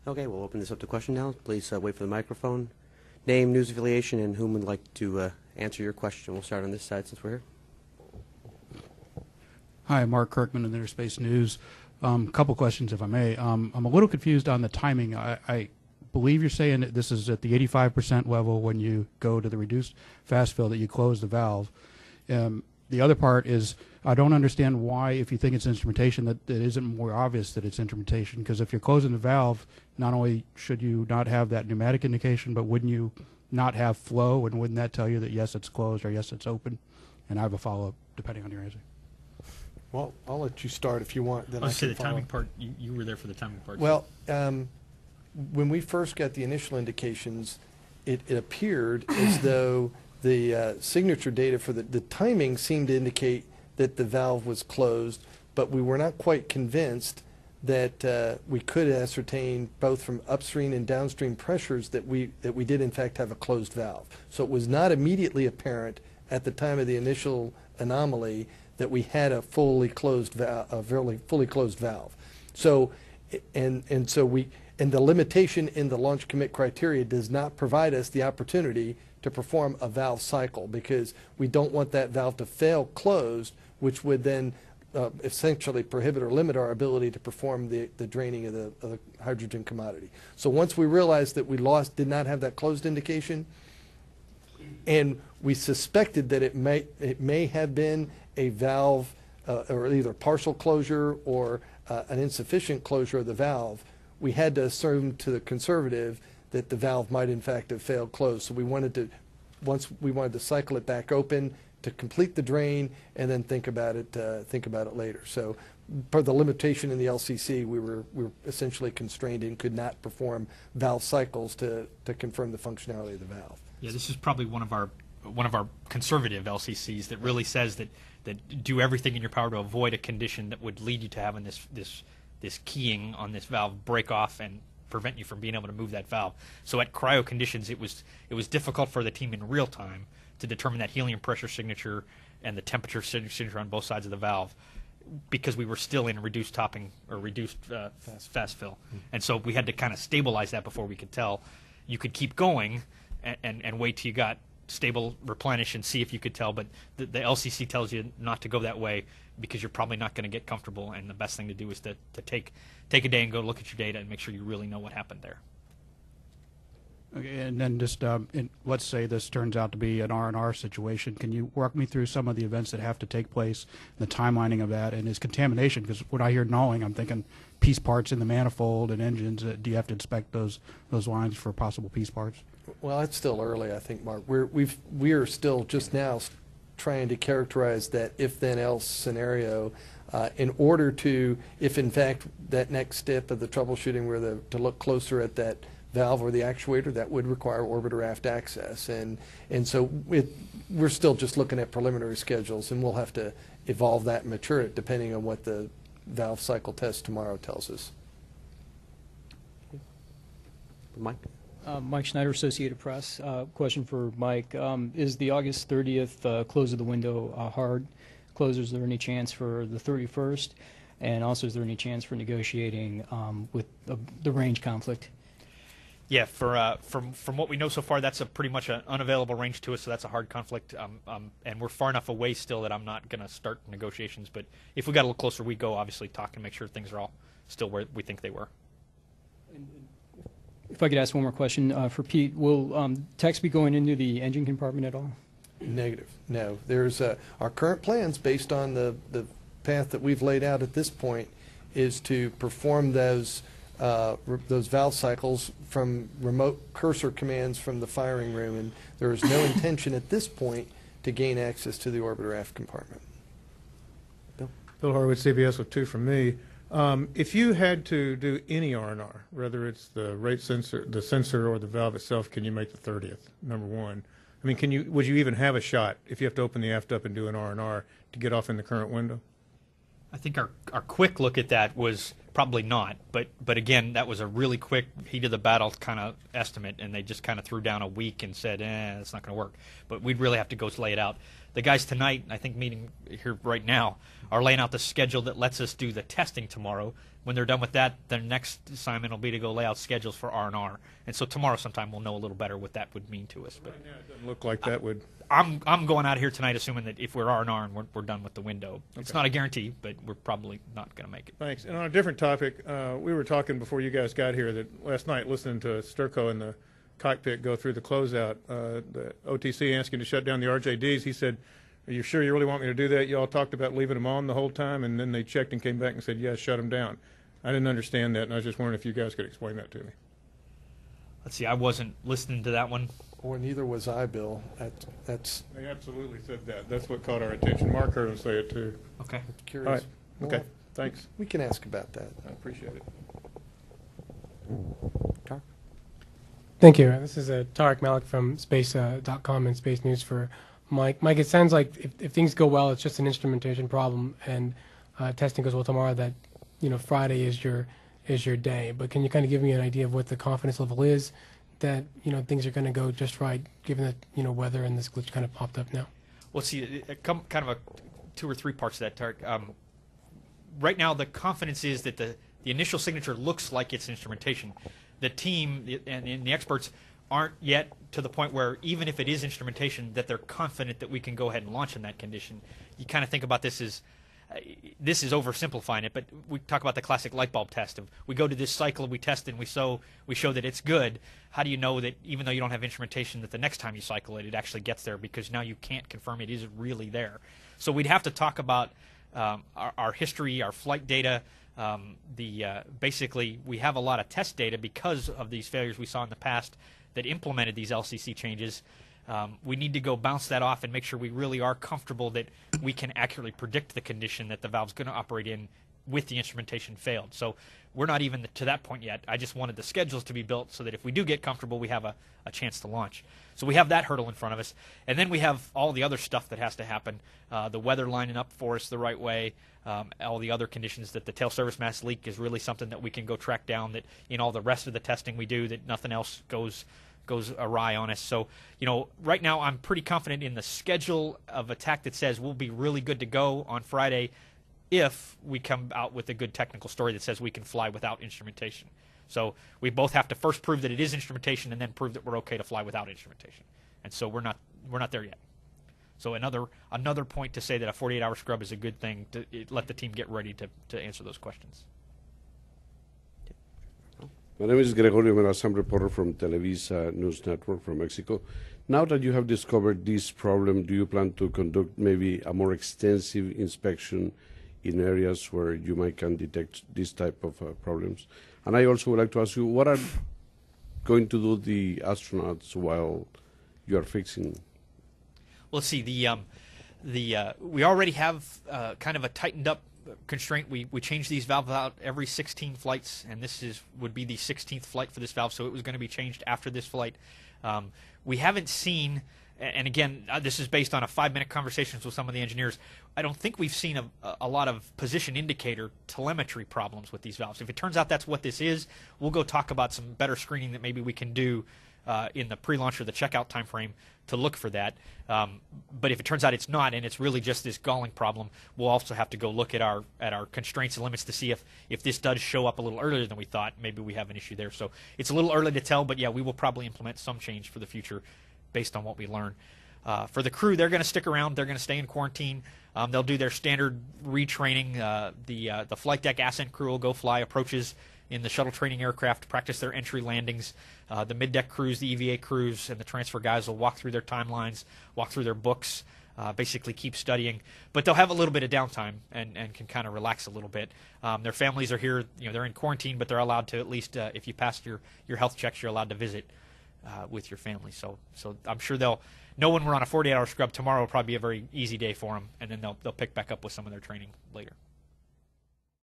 Okay, we'll open this up to question now. Please wait for the microphone. Name, news affiliation, and whom would like to answer your question. We'll start on this side since we're here. Hi, Mark Kirkman of Interspace News. Couple questions, if I may. I'm a little confused on the timing. I believe you're saying that this is at the 85% level when you go to the reduced fast fill that you close the valve. The other part is I don't understand why, if you think it's instrumentation, that it isn't more obvious that it's instrumentation, because if you're closing the valve, not only should you not have that pneumatic indication, but wouldn't you not have flow, and wouldn't that tell you that yes, it's closed or yes, it's open? And I have a follow-up depending on your answer. Well, I'll let you start if you want. Then I'll I say can the timing part. You were there for the timing part. Well, when we first got the initial indications, it appeared as though the signature data for the timing seemed to indicate that the valve was closed, but we were not quite convinced that we could ascertain both from upstream and downstream pressures that we did in fact have a closed valve. So it was not immediately apparent at the time of the initial anomaly that we had a fully closed valve, fully closed valve. So, and the limitation in the launch commit criteria does not provide us the opportunity to perform a valve cycle, because we don't want that valve to fail closed, which would then essentially prohibit or limit our ability to perform the draining of the hydrogen commodity. So once we realized that we did not have that closed indication, and we suspected that it may have been a valve or either partial closure or an insufficient closure of the valve, we had to assume to the conservative that the valve might in fact have failed closed. So we wanted to cycle it back open to complete the drain and then think about it later. So per the limitation in the LCC, we were essentially constrained and could not perform valve cycles to confirm the functionality of the valve. Yeah, this is probably one of our conservative LCCs that really says that do everything in your power to avoid a condition that would lead you to having this keying on this valve break off and prevent you from being able to move that valve. So at cryo conditions, it was difficult for the team in real time to determine that helium pressure signature and the temperature signature on both sides of the valve, because we were still in reduced topping or reduced fast fill. And so we had to kind of stabilize that before we could tell. You could keep going and wait till you got stable replenish and see if you could tell, but the LCC tells you not to go that way because you're probably not going to get comfortable, and the best thing to do is to take a day and go look at your data and make sure you really know what happened there. Okay, and then just let's say this turns out to be an R&R situation. Can you walk me through some of the events that have to take place, the timelining of that, and is contamination? Because when I hear gnawing, I'm thinking piece parts in the manifold and engines. Do you have to inspect those lines for possible piece parts? Well, it's still early, I think, Mark. We are still just now trying to characterize that if-then-else scenario in order to, if in fact that next step of the troubleshooting were to look closer at that valve or the actuator, that would require orbiter aft access. And so we're still just looking at preliminary schedules, and we'll have to evolve that and mature it depending on what the valve cycle test tomorrow tells us. Mike? Mike Schneider, Associated Press. Question for Mike. Is the August 30th close of the window hard close? Is there any chance for the 31st? And also, is there any chance for negotiating with the range conflict? Yeah, from what we know so far, that's pretty much an unavailable range to us, so that's a hard conflict. And we're far enough away still that I'm not going to start negotiations. But if we got a little closer, we go obviously talk and make sure things are all still where we think they were. If I could ask one more question for Pete, will techs be going into the engine compartment at all? Negative. No. There's our current plans based on the path that we've laid out at this point is to perform those valve cycles from remote cursor commands from the firing room, and there is no intention at this point to gain access to the orbiter aft compartment. Bill Horowitz, CBS, with two from me. If you had to do any R&R, whether it's the rate sensor, the sensor, or the valve itself, can you make the 30th? Number one. I mean, would you even have a shot if you have to open the aft up and do an R&R to get off in the current window? I think our quick look at that was probably not, but again, that was a really quick heat of the battle kind of estimate, and they just kind of threw down a week and said, it's not going to work. But we'd really have to go lay it out. the guys tonight, I think meeting here right now, are laying out the schedule that lets us do the testing tomorrow. When they're done with that, their next assignment will be to go lay out schedules for R&R. And so tomorrow sometime we'll know a little better what that would mean to us. But Right now, it doesn't look like that would. I'm going out of here tonight assuming that if we're R&R and we're done with the window. It's Okay. not a guarantee, but we're probably not going to make it. Thanks. And on a different topic, we were talking before you guys got here that last night, listening to Sturco in the cockpit go through the closeout, the OTC asking to shut down the RJDs. He said, "Are you sure you really want me to do that? You all talked about leaving them on the whole time," and then they checked and came back and said, "Yeah, shut them down." I didn't understand that, and I was just wondering if you guys could explain that to me. Let's see, I wasn't listening to that one. Or neither was I, Bill. That's They absolutely said that. That's what caught our attention. Mark heard him say it too. Okay. curious. All right. Okay. Well, Thanks. we can ask about that. I appreciate it. Tarek? Thank you. This is Tarek Malik from Space.com and Space News for Mike. Mike, it sounds like if things go well, it's just an instrumentation problem, and testing goes well tomorrow, that Friday is your day. But can you kind of give me an idea of what the confidence level is that things are going to go just right, given that weather and this glitch kind of popped up now? Well, see, kind of a 2 or 3 parts to that, Tarek. Right now, the confidence is that the initial signature looks like it's instrumentation. The team and the experts aren't yet to the point where, even if it is instrumentation, that they're confident that we can go ahead and launch in that condition. You kind of think about this as, this is oversimplifying it, but we talk about the classic light bulb test of, we go to this cycle, we test, and we show that it's good. How do you know that even though you don't have instrumentation, that the next time you cycle it, it actually gets there? Because now you can't confirm it is really there. So we'd have to talk about our history, our flight data. Basically, we have a lot of test data because of these failures we saw in the past that implemented these LCC changes. We need to go bounce that off and make sure we really are comfortable that we can accurately predict the condition that the valve's going to operate in with the instrumentation failed. So we're not even to that point yet. I just wanted the schedules to be built so that if we do get comfortable, we have a chance to launch. So we have that hurdle in front of us. And then we have all the other stuff that has to happen. The weather lining up for us the right way, all the other conditions. That the tail service mass leak is really something that we can go track down, that in all the rest of the testing we do, that nothing else goes awry on us. So, right now I'm pretty confident in the schedule of attack that says we'll be really good to go on Friday if we come out with a good technical story that says we can fly without instrumentation. So we both have to first prove that it is instrumentation and then prove that we're okay to fly without instrumentation. And so we're not there yet. So another point to say that a 48-hour scrub is a good thing to let the team get ready to answer those questions. My name is Gregorio Meraz. I'm a reporter from Televisa News Network from Mexico. Now that you have discovered this problem, do you plan to conduct maybe a more extensive inspection in areas where you can detect this type of problems? And I also would like to ask you, what are going to do the astronauts while you are fixing? Well, let's see. We already have kind of a tightened up constraint. We change these valves out every 16 flights, and this would be the 16th flight for this valve, so it was going to be changed after this flight. We haven't seen, and again, this is based on a 5-minute conversations with some of the engineers, I don't think we've seen a lot of position indicator telemetry problems with these valves. If it turns out that's what this is, we'll go talk about some better screening that maybe we can do in the pre-launch or the checkout time frame to look for that. But if it turns out it's not, and it's really just this galling problem, we'll also have to go look at our constraints and limits to see if this does show up a little earlier than we thought. Maybe we have an issue there. So it's a little early to tell, but yeah, we will probably implement some change for the future based on what we learn. For the crew, they're going to stick around. They're going to stay in quarantine. They'll do their standard retraining. The flight deck ascent crew will go fly approaches in the shuttle training aircraft, practice their entry landings. The mid-deck crews, the EVA crews, and the transfer guys will walk through their timelines, walk through their books, basically keep studying. But they'll have a little bit of downtime and can kind of relax a little bit. Their families are here. They're in quarantine, but they're allowed to, at least if you pass your health checks, you're allowed to visit with your family. So I'm sure they'll know when we're on a 48-hour scrub tomorrow will probably be a very easy day for them, and then they'll pick back up with some of their training later.